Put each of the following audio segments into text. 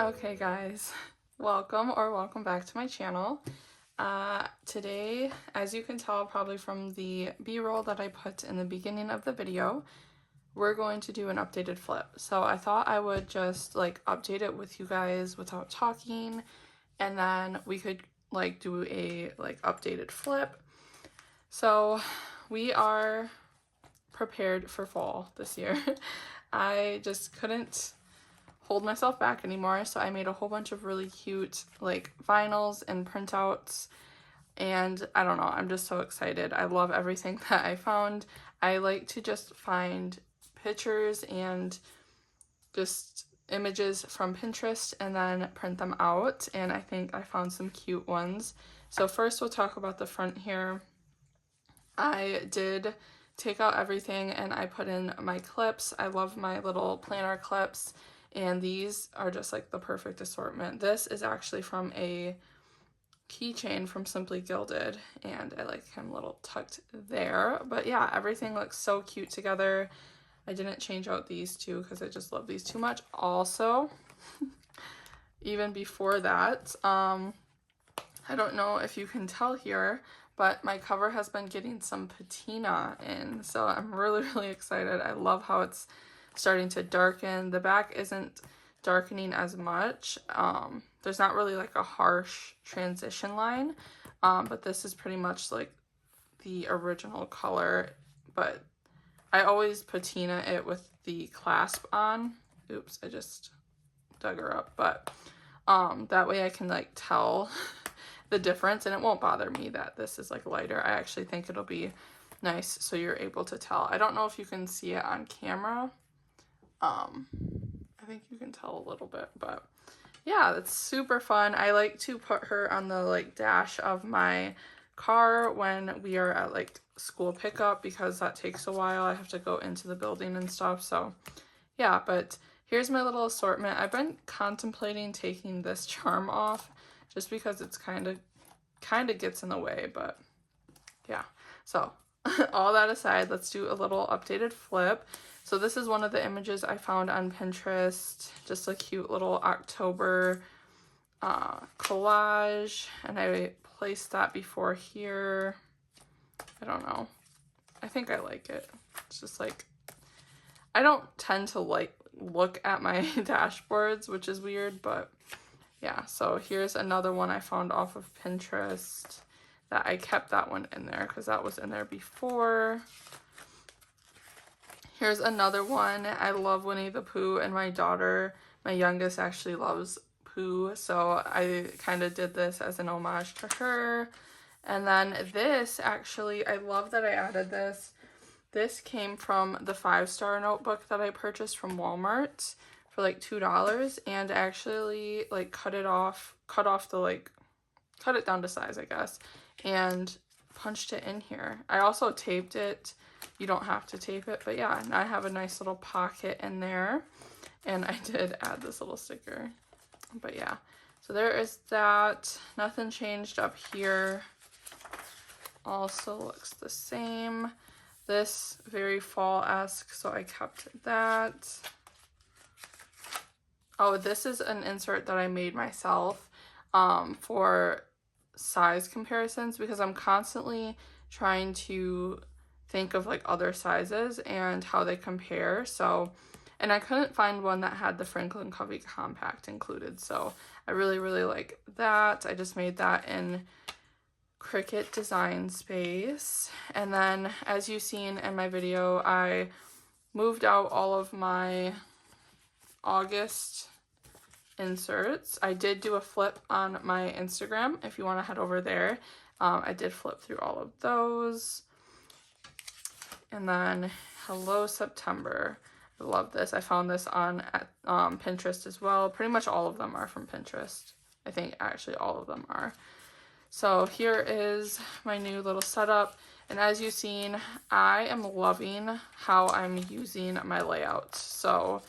Okay guys, welcome back to my channel. Today, as you can tell probably from the b-roll that I put in the beginning of the video, we're going to do an updated flip. So I thought I would just like update it with you guys without talking, and then we could like do a like updated flip. So we are prepared for fall this year. I just couldn't hold myself back anymore, so I made a whole bunch of really cute like vinyls and printouts, and I don't know, I'm just so excited. I love everything that I found. I like to just find pictures and just images from Pinterest and then print them out, and I think I found some cute ones. So first we'll talk about the front here. I did take out everything and I put in my clips. I love my little planner clips, and these are just like the perfect assortment. This is actually from a keychain from Simply Gilded, and I like him a little tucked there. But yeah, everything looks so cute together. I didn't change out these two because I just love these too much. Also, even before that, I don't know if you can tell here, but my cover has been getting some patina in, so I'm really excited. I love how it's starting to darken. The back isn't darkening as much. There's not really like a harsh transition line, but this is pretty much like the original color, but I always patina it with the clasp on. Oops, I just dug her up, but that way I can like tell the difference, and it won't bother me that this is like lighter. I actually think it'll be nice so you're able to tell. I don't know if you can see it on camera. I think you can tell a little bit, but yeah, that's super fun. I like to put her on the like dash of my car when we are at like school pickup, because that takes a while. I have to go into the building and stuff. So yeah, but here's my little assortment. I've been contemplating taking this charm off just because it's kind of gets in the way, but yeah. So all that aside, let's do a little updated flip. So this is one of the images I found on Pinterest, just a cute little October collage, and I placed that before here. I don't know. I think I like it. It's just like, I don't tend to like look at my dashboards, which is weird, but yeah. So here's another one I found off of Pinterest that I kept that one in there because that was in there before. Here's another one. I love Winnie the Pooh, and my daughter, my youngest, actually loves Pooh, so I kind of did this as an homage to her. And then this, actually, I love that I added this. This came from the 5-star notebook that I purchased from Walmart for like $2, and I actually like cut it down to size, I guess, and punched it in here. I also taped it. You don't have to tape it, but yeah, and I have a nice little pocket in there, and I did add this little sticker. But yeah, so there is that. Nothing changed up here. Also looks the same. This very fall-esque, so I kept that. Oh, this is an insert that I made myself for size comparisons, because I'm constantly trying to think of like other sizes and how they compare. So, and I couldn't find one that had the Franklin Covey compact included, so I really like that. I just made that in Cricut Design Space. And then, as you've seen in my video, I moved out all of my August inserts. I did do a flip on my Instagram if you want to head over there. I did flip through all of those. And then Hello September. I love this. I found this on Pinterest as well. Pretty much all of them are from Pinterest. I think actually all of them are. So here is my new little setup. And as you've seen, I am loving how I'm using my layout. So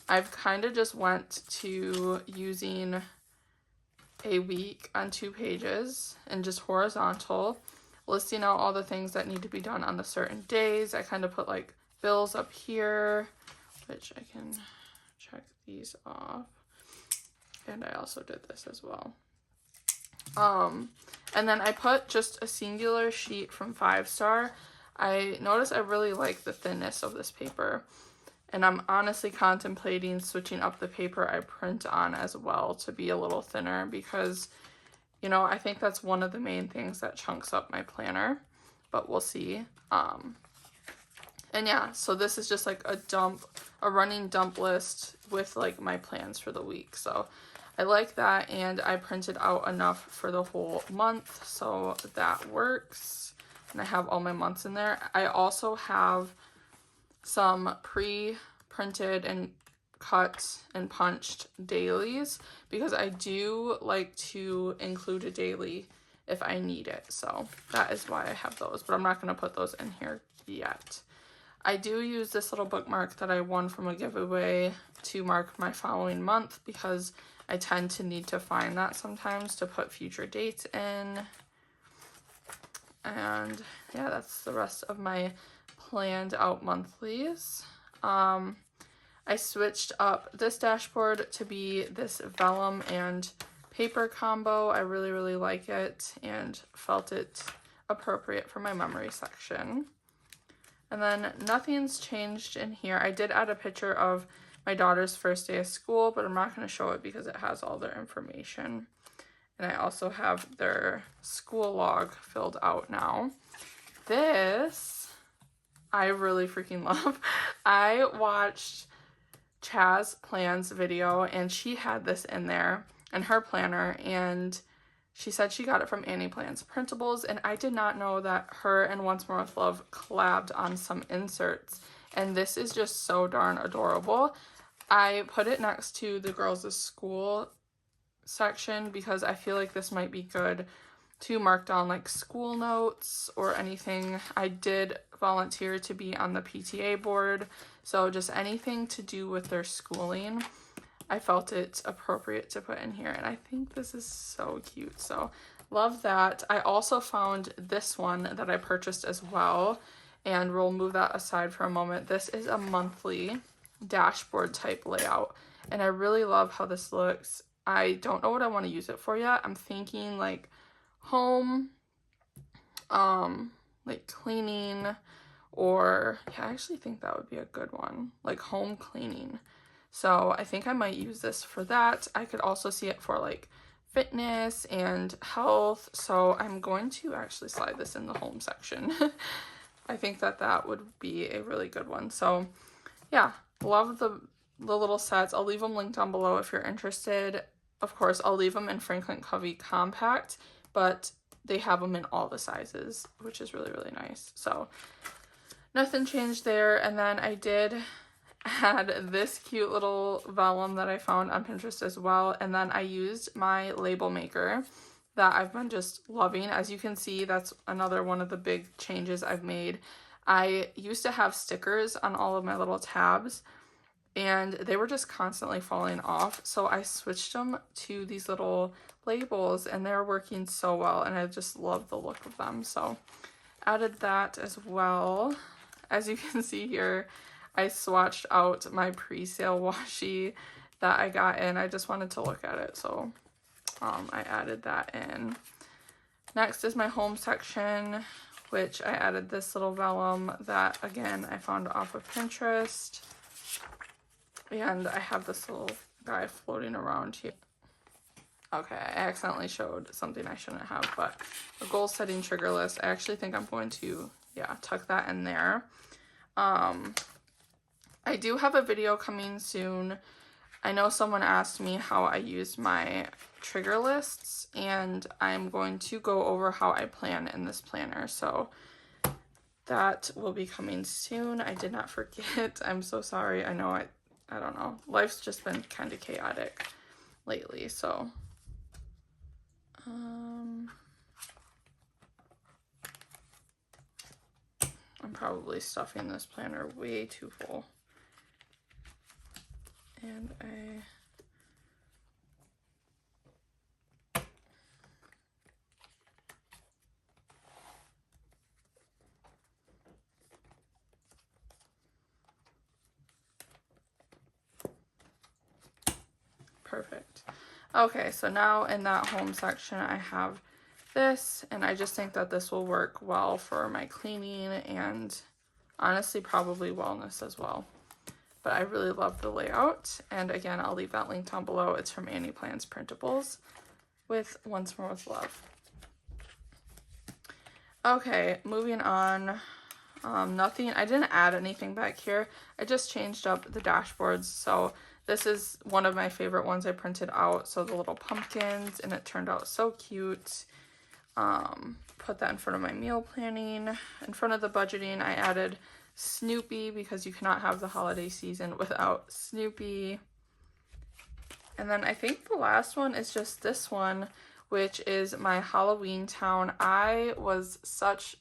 I've kind of just went to using a week on 2 pages and just horizontal, listing out all the things that need to be done on the certain days. I kind of put like bills up here, which I can check these off. And I also did this as well. And then I put just a singular sheet from 5 Star. I noticed I really like the thinness of this paper. And I'm honestly contemplating switching up the paper I print on as well to be a little thinner because, you know, I think that's one of the main things that chunks up my planner. But we'll see. And yeah, so this is just like a running dump list with like my plans for the week. So I like that, and I printed out enough for the whole month, so that works. And I have all my months in there. I also have some pre-printed and cut and punched dailies because I do like to include a daily if I need it. So that is why I have those, but I'm not going to put those in here yet. I do use this little bookmark that I won from a giveaway to mark my following month because I tend to need to find that sometimes to put future dates in. And yeah, that's the rest of my planned out monthlies. I switched up this dashboard to be this vellum and paper combo. I really, really like it and felt it appropriate for my memory section. And then nothing's changed in here. I did add a picture of my daughter's first day of school, but I'm not going to show it because it has all their information. And I also have their school log filled out now. This, I really freaking love. I watched Chaz Plan's video, and she had this in there in her planner, and she said she got it from Annie Plans Printables, and I did not know that her and Once More with Love collabed on some inserts, and this is just so darn adorable. I put it next to the girls' school section because I feel like this might be good to mark down like school notes or anything. I did volunteer to be on the PTA board, so just anything to do with their schooling, I felt it appropriate to put in here, and I think this is so cute, so love that. I also found this one that I purchased as well, and we'll move that aside for a moment. This is a monthly dashboard type layout, and I really love how this looks. I don't know what I want to use it for yet. I'm thinking like home, like cleaning, or yeah, I actually think that would be a good one, like home cleaning. So I think I might use this for that. I could also see it for like fitness and health. So I'm going to actually slide this in the home section. I think that that would be a really good one. So yeah, love the little sets. I'll leave them linked down below if you're interested. Of course, I'll leave them in Franklin Covey Compact, but they have them in all the sizes, which is really, really nice. So nothing changed there. And then I did add this cute little vellum that I found on Pinterest as well. And then I used my label maker that I've been just loving. As you can see, that's another one of the big changes I've made. I used to have stickers on all of my little tabs, and they were just constantly falling off. So I switched them to these little labels, and they're working so well, and I just love the look of them. So added that as well. As you can see here, I swatched out my pre-sale washi that I got in. I just wanted to look at it, so I added that in. Next is my home section, which I added this little vellum that, again, I found off of Pinterest. And I have this little guy floating around here. Okay, I accidentally showed something I shouldn't have, but a goal setting trigger list. I actually think I'm going to, yeah, tuck that in there. I do have a video coming soon. I know someone asked me how I used my trigger lists, and I'm going to go over how I plan in this planner. So that will be coming soon. I did not forget. I'm so sorry. I know I don't know. Life's just been kind of chaotic lately, so I'm probably stuffing this planner way too full. And perfect. Okay, so now in that home section I have this, and I just think that this will work well for my cleaning and honestly probably wellness as well. But I really love the layout, and again, I'll leave that link down below. It's from Annie Plans Printables with Once More with Love. Okay, moving on. Nothing, I didn't add anything back here. I just changed up the dashboards. So this is one of my favorite ones I printed out. So the little pumpkins, and it turned out so cute. Put that in front of my meal planning. In front of the budgeting, I added Snoopy because you cannot have the holiday season without Snoopy. And then I think the last one is just this one, which is my Halloween Town. I was such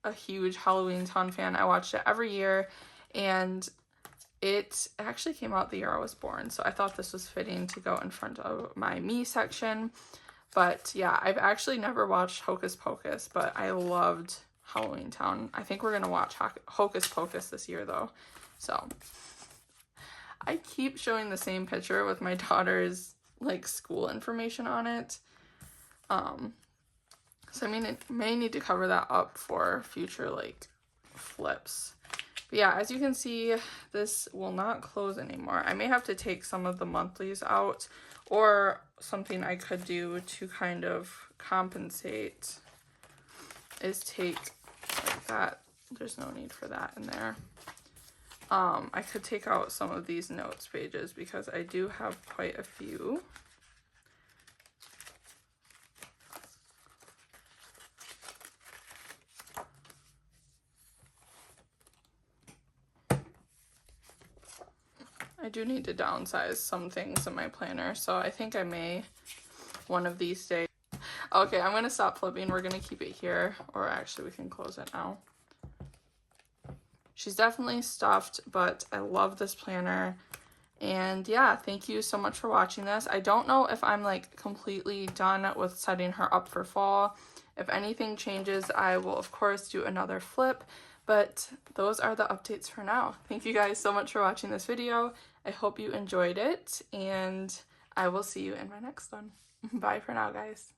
a huge Halloween Town fan. I watched it every year, and it actually came out the year I was born, so I thought this was fitting to go in front of my me section. But yeah, I've actually never watched Hocus Pocus, but I loved Halloween Town. I think we're gonna watch Hocus Pocus this year though. So I keep showing the same picture with my daughter's like school information on it. So I mean, it may need to cover that up for future like flips. But yeah, as you can see, this will not close anymore. I may have to take some of the monthlies out, or something I could do to kind of compensate is take like that. There's no need for that in there. I could take out some of these notes pages because I do have quite a few. I do need to downsize some things in my planner, so I think I may one of these days. Okay, I'm gonna stop flipping. We're gonna keep it here, or actually we can close it now. She's definitely stuffed, but I love this planner. And yeah, thank you so much for watching this. I don't know if I'm like completely done with setting her up for fall. If anything changes, I will of course do another flip, but those are the updates for now. Thank you guys so much for watching this video. I hope you enjoyed it, and I will see you in my next one. Bye for now, guys.